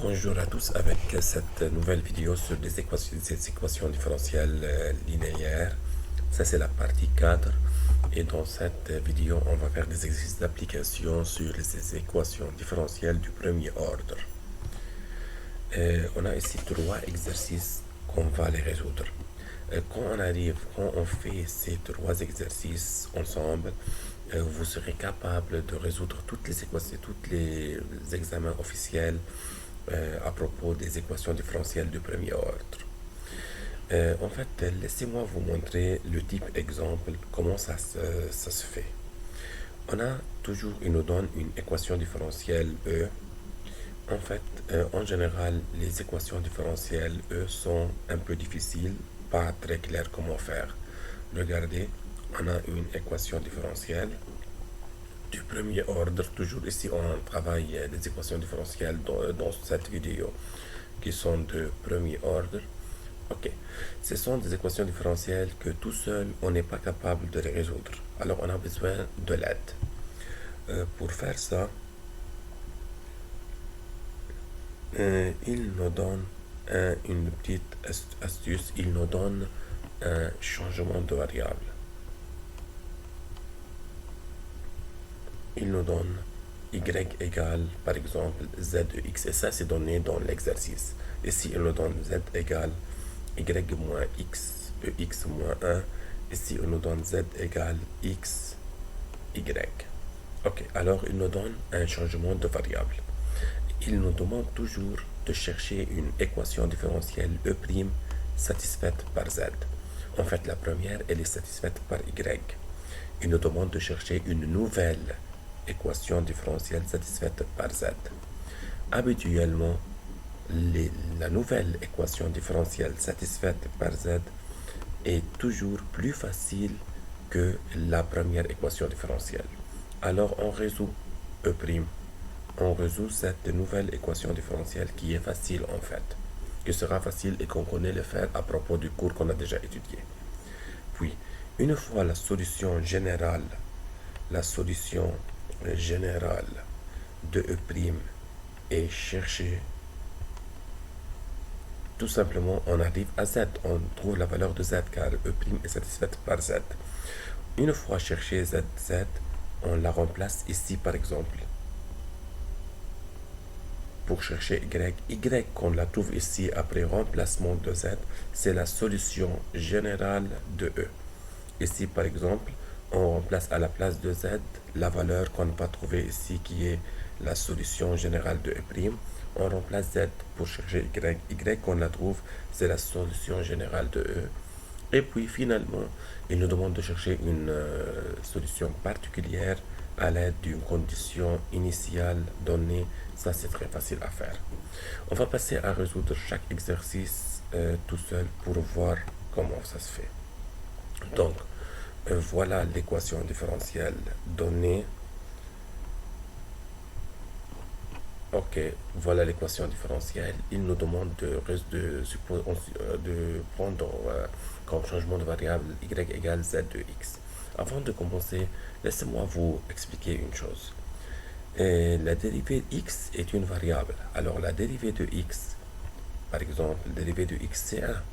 Bonjour à tous avec cette nouvelle vidéo sur ces équations différentielles linéaires. Ça c'est la partie 4 et dans cette vidéo on va faire des exercices d'application sur ces équations différentielles du premier ordre. On a ici trois exercices qu'on va les résoudre. Quand on fait ces trois exercices ensemble, vous serez capable de résoudre toutes les équations, tous les examens officiels à propos des équations différentielles du premier ordre. Laissez-moi vous montrer le type exemple, comment ça se fait. Il nous donne une équation différentielle E. En général, les équations différentielles E sont un peu difficiles, pas très clair comment faire. Regardez, on a une équation différentielle du premier ordre. Toujours ici, on travaille des équations différentielles dans cette vidéo qui sont de premier ordre. Ok, ce sont des équations différentielles que tout seul, on n'est pas capable de les résoudre. Alors, on a besoin de l'aide. Pour faire ça, il nous donne une petite astuce. Il nous donne un changement de variable. Il nous donne y égale, par exemple, z de x. Et ça, c'est donné dans l'exercice. Ici, il nous donne z égale y moins x, ex moins 1. Ici, il nous donne z égale x, y. Ok, alors il nous donne un changement de variable. Il nous demande toujours de chercher une équation différentielle E' satisfaite par z. En fait, la première, elle est satisfaite par y. Il nous demande de chercher une nouvelle équation différentielle satisfaite par z. Habituellement, la nouvelle équation différentielle satisfaite par z est toujours plus facile que la première équation différentielle. Alors, on résout E'. On résout cette nouvelle équation différentielle qui est facile en fait, qui sera facile et qu'on connaît le faire à propos du cours qu'on a déjà étudié. Puis, une fois la solution générale de E' est cherchée, tout simplement on arrive à z, on trouve la valeur de z car E' est satisfaite par z. Une fois cherché z, on la remplace ici par exemple. Pour chercher y qu'on la trouve ici après remplacement de z, c'est la solution générale de E. Ici par exemple, on remplace à la place de z la valeur qu'on va trouver ici qui est la solution générale de E'. On remplace z pour chercher y qu'on la trouve, c'est la solution générale de E. Et puis finalement, il nous demande de chercher une solution particulière à l'aide d'une condition initiale donnée. Ça, c'est très facile à faire. On va passer à résoudre chaque exercice tout seul pour voir comment ça se fait. Donc, voilà l'équation différentielle donnée. Ok, voilà l'équation différentielle. Il nous demande de prendre comme changement de variable y égale z de x. Avant de commencer, laissez-moi vous expliquer une chose. La dérivée x est une variable. Alors la dérivée de x, par exemple, la dérivée de x c'est 1.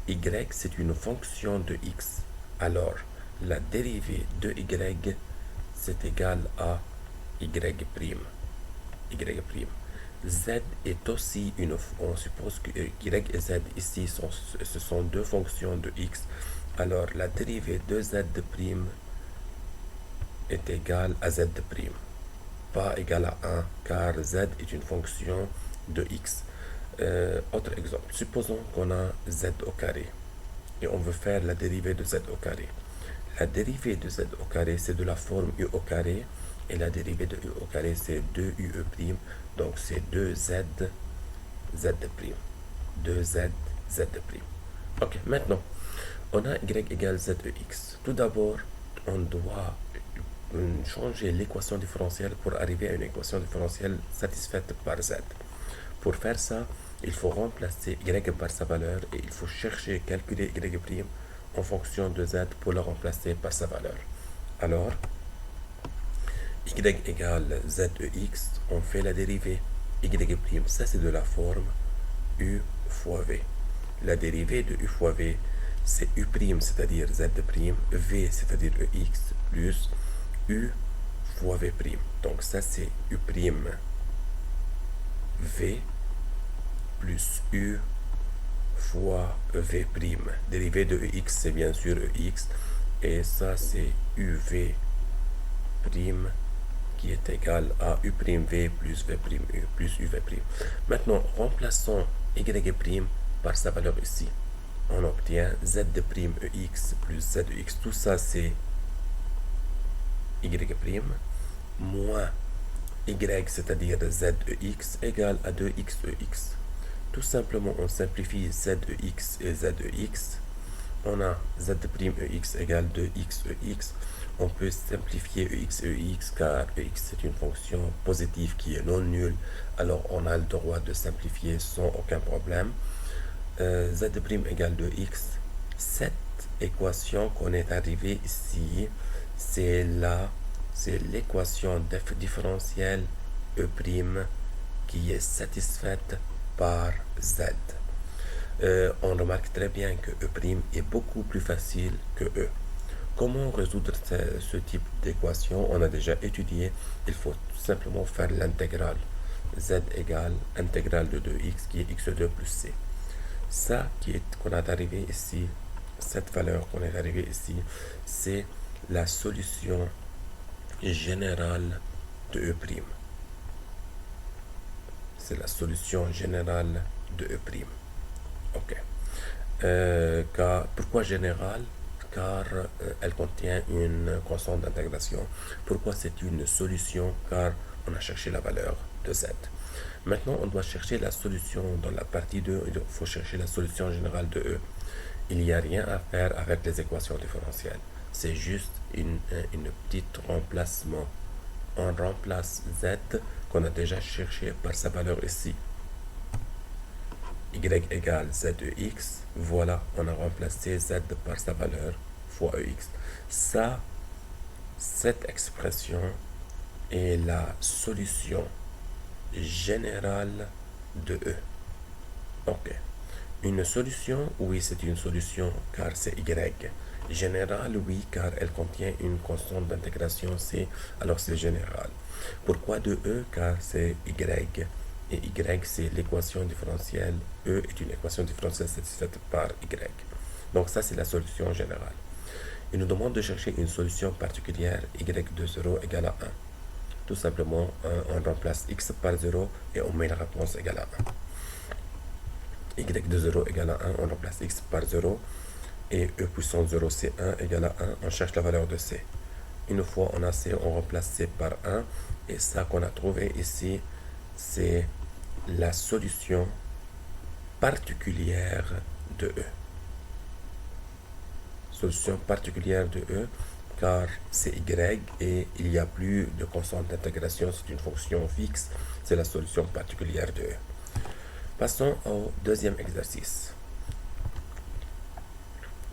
Y c'est une fonction de x. Alors la dérivée de y c'est égal à y'. Z est aussi on suppose que y et z ici ce sont deux fonctions de x. Alors la dérivée de z' est égale à z', pas égale à 1 car z est une fonction de x. Autre exemple, supposons qu'on a z au carré et on veut faire la dérivée de z au carré. La dérivée de z au carré c'est de la forme u au carré. Et la dérivée de u au carré, c'est 2ue', donc c'est 2z, z'. 2z, z'. Ok, maintenant, on a y égale z de x. Tout d'abord, on doit changer l'équation différentielle pour arriver à une équation différentielle satisfaite par z. Pour faire ça, il faut remplacer y par sa valeur et il faut calculer y' en fonction de z pour la remplacer par sa valeur. Alors, y égale z de x, on fait la dérivée. y', ça c'est de la forme u fois v. La dérivée de u fois v, c'est u', c'est-à-dire z', v, c'est-à-dire ex, plus u fois v'. Donc ça c'est u', v, plus u fois v'. Dérivée de ex, c'est bien sûr ex, et ça c'est uv' qui est égal à u'v plus v' plus uv'. Maintenant, remplaçons y' par sa valeur ici. On obtient z' ex plus zex. Tout ça, c'est y' moins y, c'est-à-dire zex, égale à 2xex. Tout simplement, on simplifie zex et zex. On a z'ex égale 2xex. On peut simplifier ex car ex c'est une fonction positive qui est non nulle. Alors on a le droit de simplifier sans aucun problème. Z' égale 2x. Cette équation qu'on est arrivé ici, c'est l'équation différentielle E' qui est satisfaite par Z. On remarque très bien que E' est beaucoup plus facile que E. Comment résoudre ce type d'équation? On a déjà étudié, il faut tout simplement faire l'intégrale. Z égale intégrale de 2x qui est x2 plus c. Ça qu'on est arrivé ici, cette valeur qu'on est arrivé ici, c'est la solution générale de E'. C'est la solution générale de E'. Ok. Pourquoi générale? Car elle contient une constante d'intégration. Pourquoi c'est une solution? Car on a cherché la valeur de z. Maintenant, on doit chercher la solution dans la partie 2. Il faut chercher la solution générale de E. Il n'y a rien à faire avec les équations différentielles. C'est juste une petite remplacement. On remplace z qu'on a déjà cherché par sa valeur ici. Y égale zex. Voilà, on a remplacé z par sa valeur fois ex. Cette expression est la solution générale de E. Ok. Une solution, oui, c'est une solution car c'est y. Générale, oui, car elle contient une constante d'intégration c, alors c'est général. Pourquoi de E? Car c'est y. Et y, c'est l'équation différentielle. E est une équation différentielle satisfaite par y. Donc ça, c'est la solution générale. Il nous demande de chercher une solution particulière, y de 0 égale à 1. Tout simplement, on remplace x par 0 et on met la réponse égale à 1. Y de 0 égale à 1, on remplace x par 0 et e puissance 0 c'est 1 égale à 1, on cherche la valeur de c. Une fois on a c, on remplace c par 1 et ça qu'on a trouvé ici, c'est la solution particulière de E. Solution particulière de E, car c'est y et il n'y a plus de constante d'intégration, c'est une fonction fixe, c'est la solution particulière de E. Passons au deuxième exercice.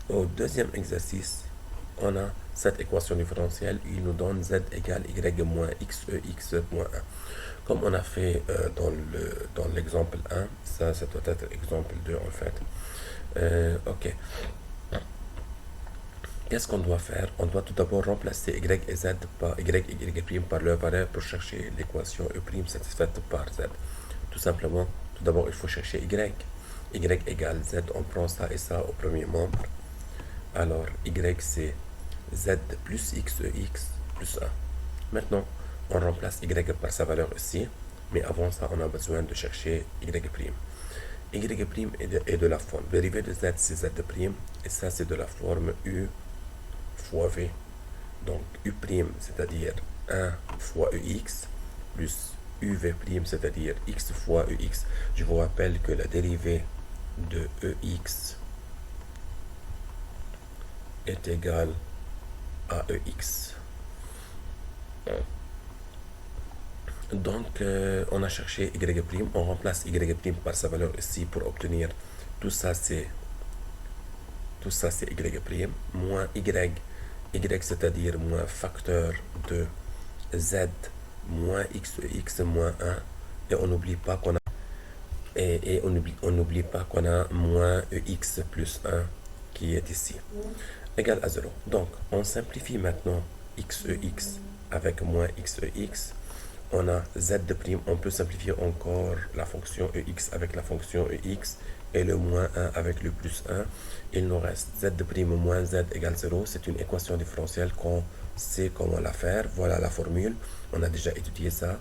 Au deuxième exercice, on a cette équation différentielle, il nous donne z égale y moins xex moins 1. Comme on a fait dans l'exemple 1, ça doit être exemple 2 en fait. Ok. Qu'est-ce qu'on doit faire? On doit tout d'abord remplacer y et z par y' par leur valeur pour chercher l'équation E' satisfaite par z. Tout simplement, tout d'abord, il faut chercher y. Y égale z, on prend ça et ça au premier membre. Alors, y c'est z plus xex plus 1. Maintenant, on remplace y par sa valeur ici, mais avant ça, on a besoin de chercher y'. Y' est de la forme. Dérivée de z, c'est z', et ça, c'est de la forme u fois v. Donc, u', c'est-à-dire 1 fois ux, plus uv', c'est-à-dire x fois ux. Je vous rappelle que la dérivée de ex est égale à ex. Donc, on a cherché y', on remplace y' par sa valeur ici pour obtenir tout ça, c'est y', moins y, c'est-à-dire moins facteur de z moins xex moins 1, Et on n'oublie pas qu'on a on n'oublie pas qu'on a moins EX plus 1 qui est ici, égal à 0. Donc, on simplifie maintenant XEX avec moins XEX. On a Z', on peut simplifier encore la fonction EX avec la fonction EX et le moins 1 avec le plus 1. Il nous reste Z' moins Z égale 0. C'est une équation différentielle qu'on sait comment la faire. Voilà la formule. On a déjà étudié ça.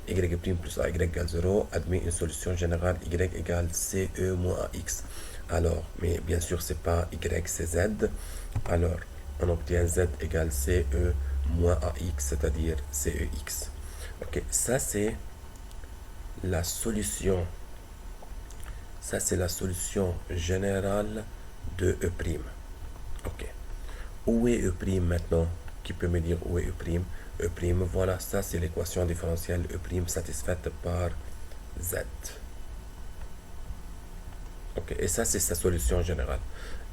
Y' plus A, Y égale 0 admet une solution générale Y égale CE moins AX. Alors, mais bien sûr, c'est pas Y, c'est Z. Alors, on obtient Z égale CE moins AX, c'est-à-dire CEX. Ok, ça c'est la solution. Ça c'est la solution générale de E'. Ok. Où est E' maintenant? Qui peut me dire où est E'? E', voilà, ça c'est l'équation différentielle E' satisfaite par Z. Ok, et ça c'est sa solution générale.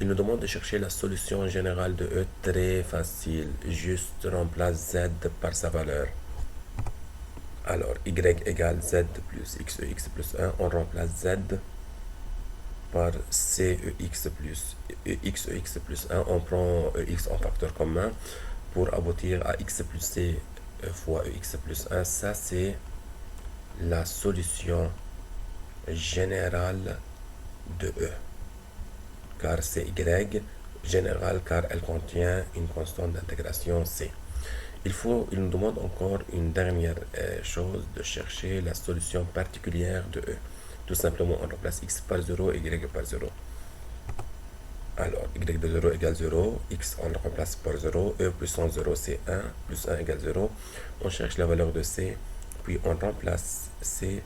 Il nous demande de chercher la solution générale de E, très facile. Juste remplace Z par sa valeur. Alors, Y égale Z plus XEX plus 1, on remplace Z par CEX plus XEX plus 1, on prend EX en facteur commun pour aboutir à X plus C fois EX plus 1. Ça, c'est la solution générale de E, car c'est Y, générale car elle contient une constante d'intégration C. Il nous demande encore une dernière chose, de chercher la solution particulière de E. Tout simplement, on remplace X par 0 et Y par 0. Alors, Y de 0 égale 0, X on le remplace par 0, E plus 0 c'est 1, plus 1 égale 0. On cherche la valeur de C, puis on remplace C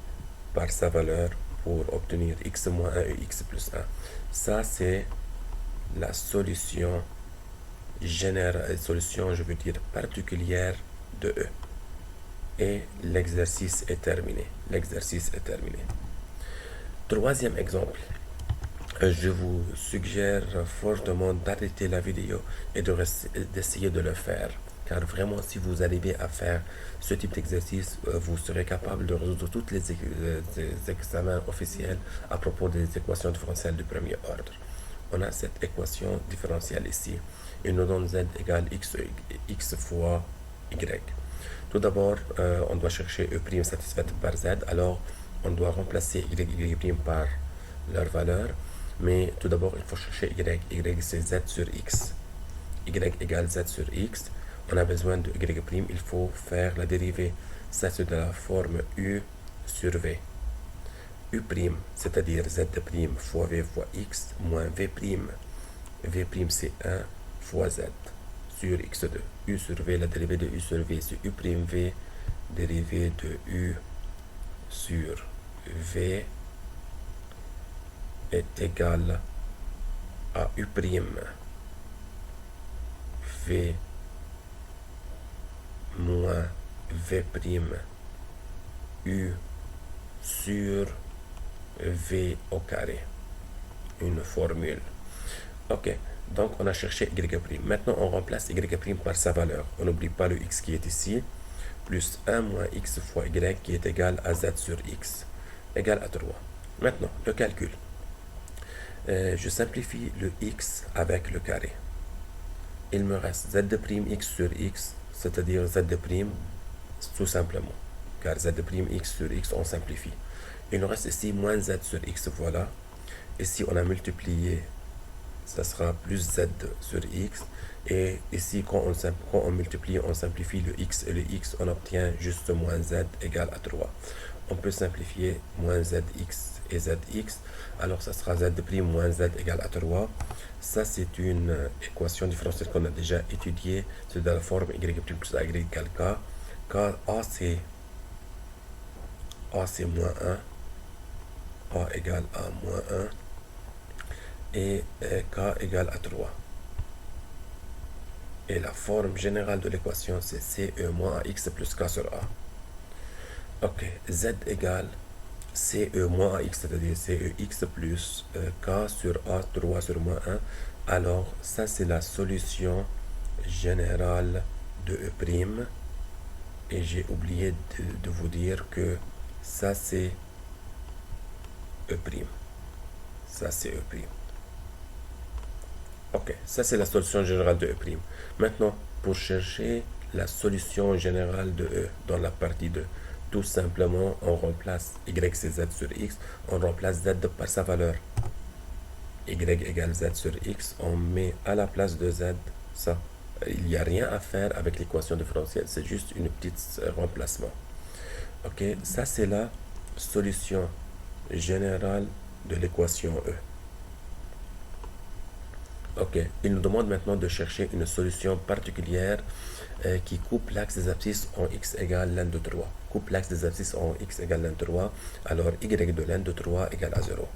par sa valeur pour obtenir X moins 1 et X plus 1. Ça, c'est la solution générale, solution, je veux dire particulière de E. Et l'exercice est terminé. L'exercice est terminé. Troisième exemple. Je vous suggère fortement d'arrêter la vidéo et d'essayer de le faire. Car vraiment, si vous arrivez à faire ce type d'exercice, vous serez capable de résoudre tous les examens officiels à propos des équations différentielles du premier ordre. On a cette équation différentielle ici. Il nous donne Z égale X fois Y. Tout d'abord, on doit chercher E' satisfaite par Z. Alors, on doit remplacer Y par leur valeur. Mais tout d'abord, il faut chercher Y. Y, c'est Z sur X. Y égale Z sur X. On a besoin de Y'. Il faut faire la dérivée. Ça, c'est de la forme U sur V. U', c'est-à-dire Z' fois V fois X moins V'. V', c'est 1 fois Z sur X2. U sur V, la dérivée de U sur V, c'est U', dérivée de U sur V est égal à U', V moins V', U sur V au carré. Une formule. Ok, donc on a cherché Y'. Maintenant, on remplace Y' par sa valeur. On n'oublie pas le X qui est ici, plus 1 moins X fois Y qui est égal à Z sur X, égal à 3. Maintenant, le calcul. Je simplifie le X avec le carré. Il me reste Z' X sur X, c'est-à-dire Z' tout simplement, car Z' X sur X, on simplifie. Il nous reste ici moins Z sur X, voilà. Ici, on a multiplié, ça sera plus Z sur X. Et ici, quand on multiplie, on simplifie le X et le X, on obtient juste moins Z égale à 3. On peut simplifier moins ZX et ZX. Alors, ça sera Z' moins Z égale à 3. Ça, c'est une équation différentielle qu'on a déjà étudiée. C'est de la forme Y' plus A Y égale K. K, A, c'est moins 1. A égale à moins 1. Et K égale à 3. Et la forme générale de l'équation, c'est CE moins AX plus K sur A. Ok, Z égale CE moins AX, c'est-à-dire CEX plus K sur A, 3 sur moins 1. Alors, ça, c'est la solution générale de E'. Et j'ai oublié de vous dire que Ça, c'est E'. Ça, c'est E'. Ok, ça, c'est la solution générale de E'. Maintenant, pour chercher la solution générale de E dans la partie 2, tout simplement, on remplace y c'est z sur x, on remplace z par sa valeur. Y égale z sur x, on met à la place de z ça. Il n'y a rien à faire avec l'équation différentielle, c'est juste une petite remplacement. Ok, ça c'est la solution générale de l'équation E. Ok, il nous demande maintenant de chercher une solution particulière qui coupe l'axe des abscisses en x égale l'un de 3. Coupe l'axe des abscisses en x égale l'un de 3, alors y de l'un de 3 égale à 0.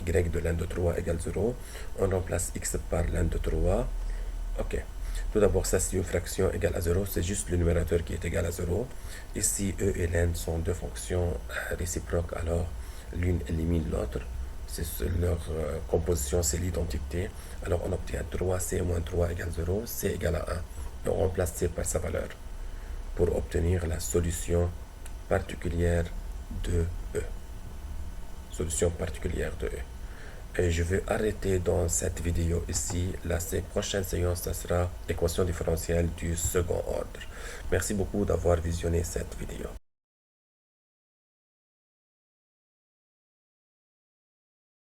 Y de l'un de 3 égale 0. On remplace x par l'un de 3. Ok. Tout d'abord, ça c'est une fraction égale à 0. C'est juste le numérateur qui est égal à 0. Ici, e et l'n sont deux fonctions réciproques, alors l'une élimine l'autre. Leur composition, c'est l'identité. Alors on obtient 3c moins 3 égale 0. C égale à 1. Et on remplace c par sa valeur pour obtenir la solution particulière de E. Solution particulière de E. Et je vais arrêter dans cette vidéo ici. La prochaine séance, ça sera équation différentielle du second ordre. Merci beaucoup d'avoir visionné cette vidéo.